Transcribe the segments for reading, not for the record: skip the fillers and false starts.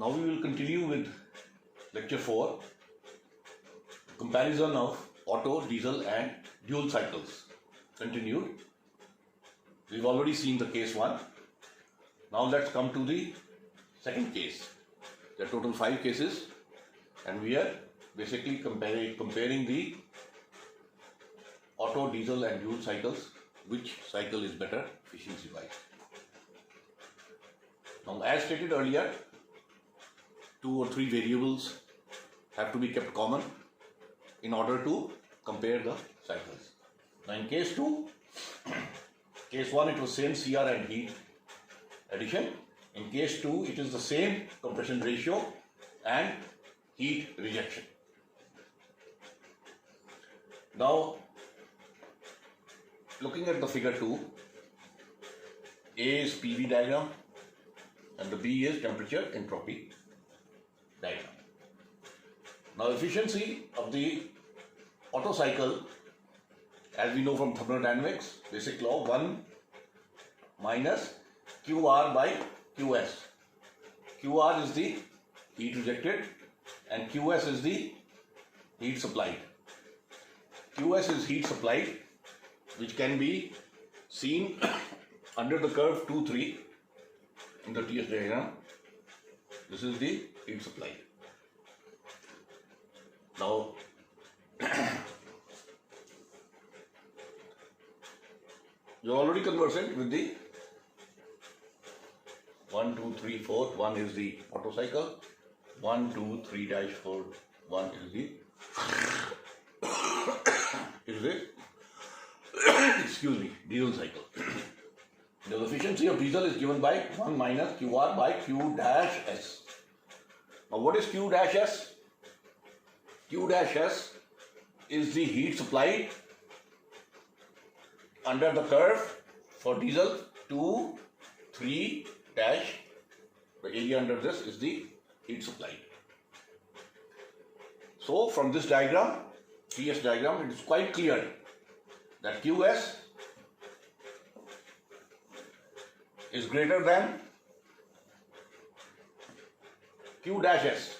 Now we will continue with lecture 4, comparison of auto, diesel and dual cycles. Continued. We've already seen the case 1. Now let's come to the second case. There are total 5 cases and we are basically comparing the auto, diesel and dual cycles. Which cycle is better efficiency wise? Now, as stated earlier, 2 or 3 variables have to be kept common in order to compare the cycles. Now in case 2, case 1 it was same CR and heat addition. In case 2 it is the same compression ratio and heat rejection. Now looking at the figure 2, A is PV diagram and the B is temperature entropy diagram. Now efficiency of the Otto cycle, as we know from thermodynamics, basic law, 1 minus QR by QS. QR is the heat rejected and QS is the heat supplied. QS is heat supplied, which can be seen under the curve 2, 3 in the TS diagram. This is the heat supplied. Now you're already conversant with the 1, 2, 3, 4. 1 is the Otto cycle. 1, 2, 3 4. 1 is the excuse me, diesel cycle. The efficiency of diesel is given by 1 minus QR by Q dash S. Now what is Q dash S? Q dash S is the heat supplied under the curve for diesel 2, 3 dash. The area under this is the heat supplied. So from this diagram, TS diagram, it is quite clear that QS is greater than Q dash S,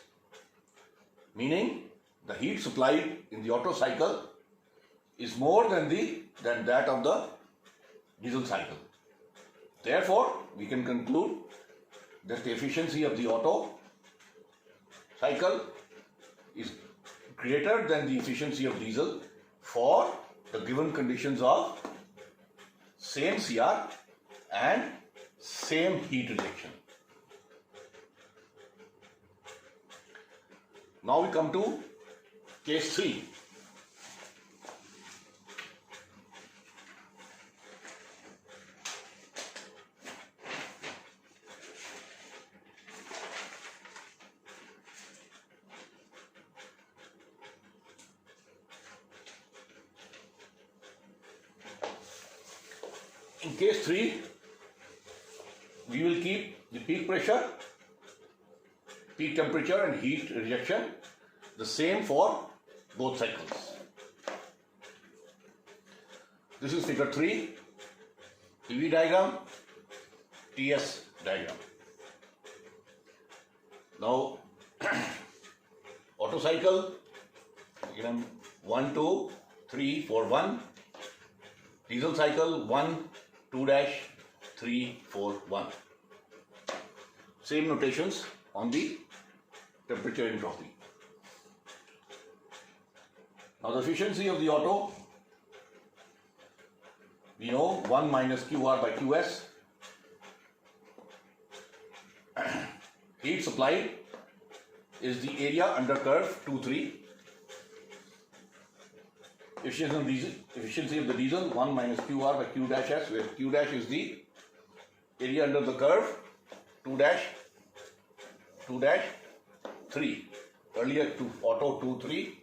meaning the heat supplied in the Otto cycle is more than that of the diesel cycle. Therefore, we can conclude that the efficiency of the Otto cycle is greater than the efficiency of diesel for the given conditions of same CR and same heat rejection. Now we come to case 3. In case 3, we will keep the peak pressure, peak temperature and heat rejection the same for both cycles. This is figure 3, PV diagram, TS diagram. Now Otto cycle, 1, 2, 3, 4, 1. Diesel cycle 1, 2 dash, 3, 4, 1. Same notations on the temperature entropy. Now the efficiency of the Otto, we know 1 minus QR by QS. Heat supplied is the area under curve 2, 3. Efficiency of the diesel 1 minus QR by Q dash S, where Q dash is the area under the curve 2 dash 3. Earlier to Otto 2, 3,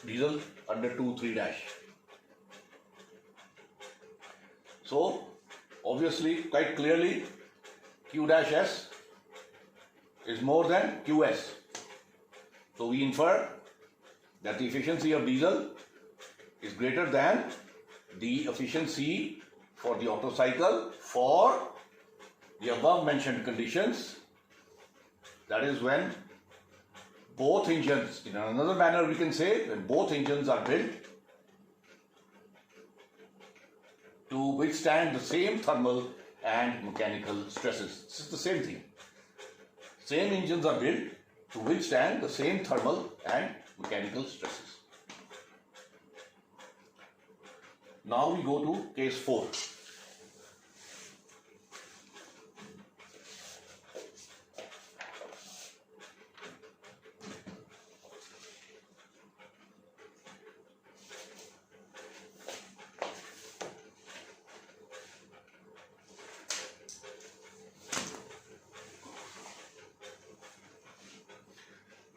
diesel under 2, 3 dash. So obviously, quite clearly, Q dash S is more than QS. So we infer that the efficiency of diesel is greater than the efficiency for the Otto cycle for the above mentioned conditions That is when both engines, in another manner we can say, when both engines are built to withstand the same thermal and mechanical stresses. This is the same thing. Same engines are built to withstand the same thermal and mechanical stresses. Now we go to case 4.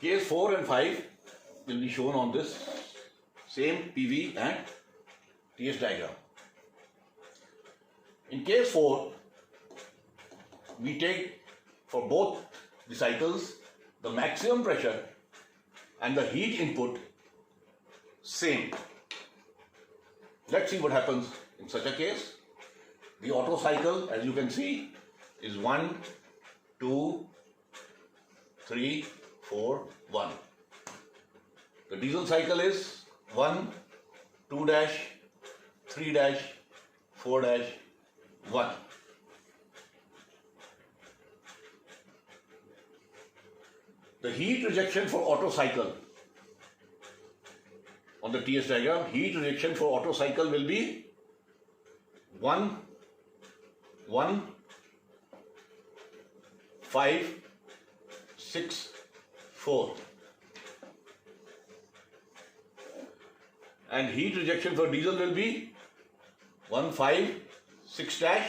Case 4 and 5 will be shown on this same PV and TS diagram. In case 4, we take for both the cycles the maximum pressure and the heat input same. Let's see what happens in such a case. The Otto cycle, as you can see, is 1, 2, 3, 4, 1. The diesel cycle is 1, 2 dash, 3 dash, 4 dash, 1. The heat rejection for Otto cycle on the TS diagram, heat rejection for Otto cycle will be 1, 1, 5, 6, 4. And heat rejection for diesel will be 1, 5, 6 dash,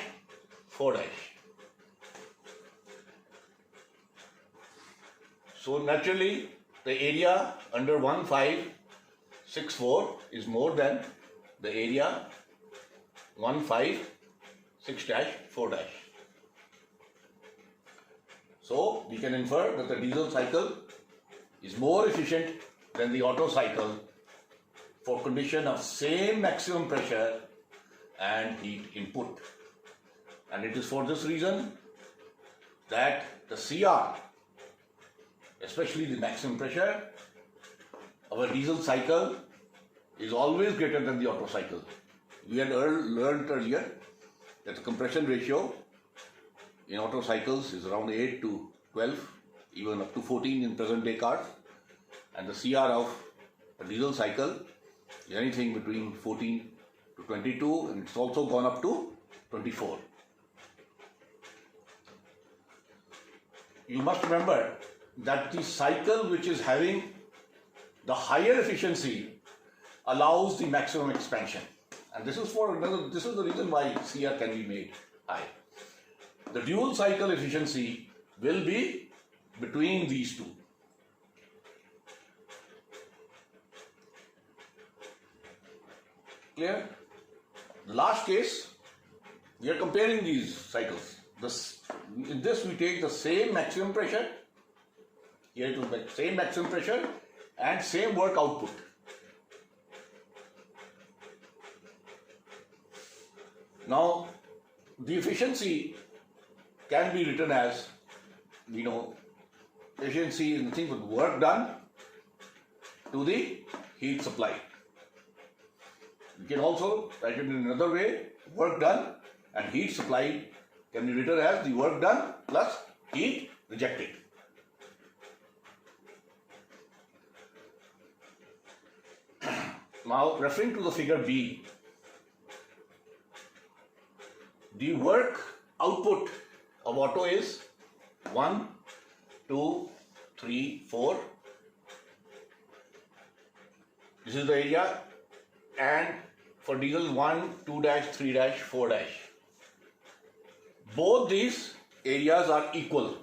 4 dash. So naturally the area under 1, 5, 6, 4 is more than the area 1, 5, 6 dash, 4 dash. So we can infer that the diesel cycle is more efficient than the Otto cycle for condition of same maximum pressure and heat input. And it is for this reason that the CR, especially the maximum pressure of a diesel cycle, is always greater than the Otto cycle. We had learned earlier that the compression ratio in Otto cycles is around 8 to 12, even up to 14 in present day cars, and the CR of a diesel cycle is anything between 14 to 22, and it's also gone up to 24. You must remember that the cycle which is having the higher efficiency allows the maximum expansion, and this is the reason why CR can be made high. The dual cycle efficiency will be between these two. Clear? The last case, we are comparing these cycles. In this we take the same maximum pressure, here it will be same maximum pressure and same work output. Now the efficiency can be written as, efficiency is nothing but work done to the heat supply. We can also write it in another way, work done and heat supplied can be written as the work done plus heat rejected. Now referring to the figure B, the work output of Otto is 1, 2, 3, 4. This is the area, and for diesel 1, 2 dash, 3 dash, 4 dash. Both these areas are equal.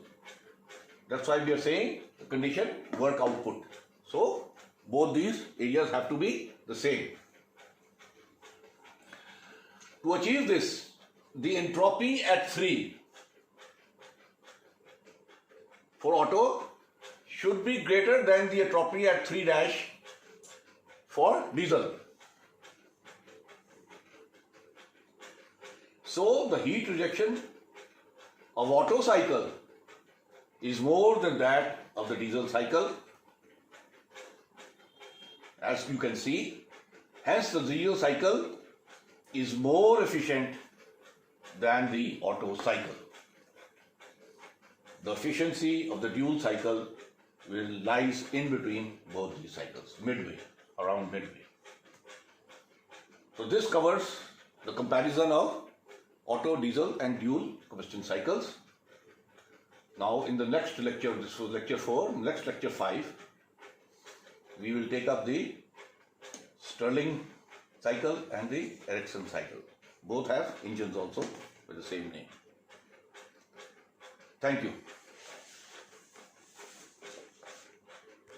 That's why we are saying the condition work output. So both these areas have to be the same. To achieve this, the entropy at 3 for Otto should be greater than the entropy at 3 dash for diesel. So the heat rejection of Otto cycle is more than that of the diesel cycle, as you can see. Hence, the diesel cycle is more efficient than the Otto cycle. The efficiency of the dual cycle lies in between both these cycles, midway, around midway. So this covers the comparison of Otto, diesel and dual combustion cycles. Now in the next lecture, this was lecture 4, next lecture 5, we will take up the Stirling cycle and the Ericsson cycle. Both have engines also with the same name. Thank you.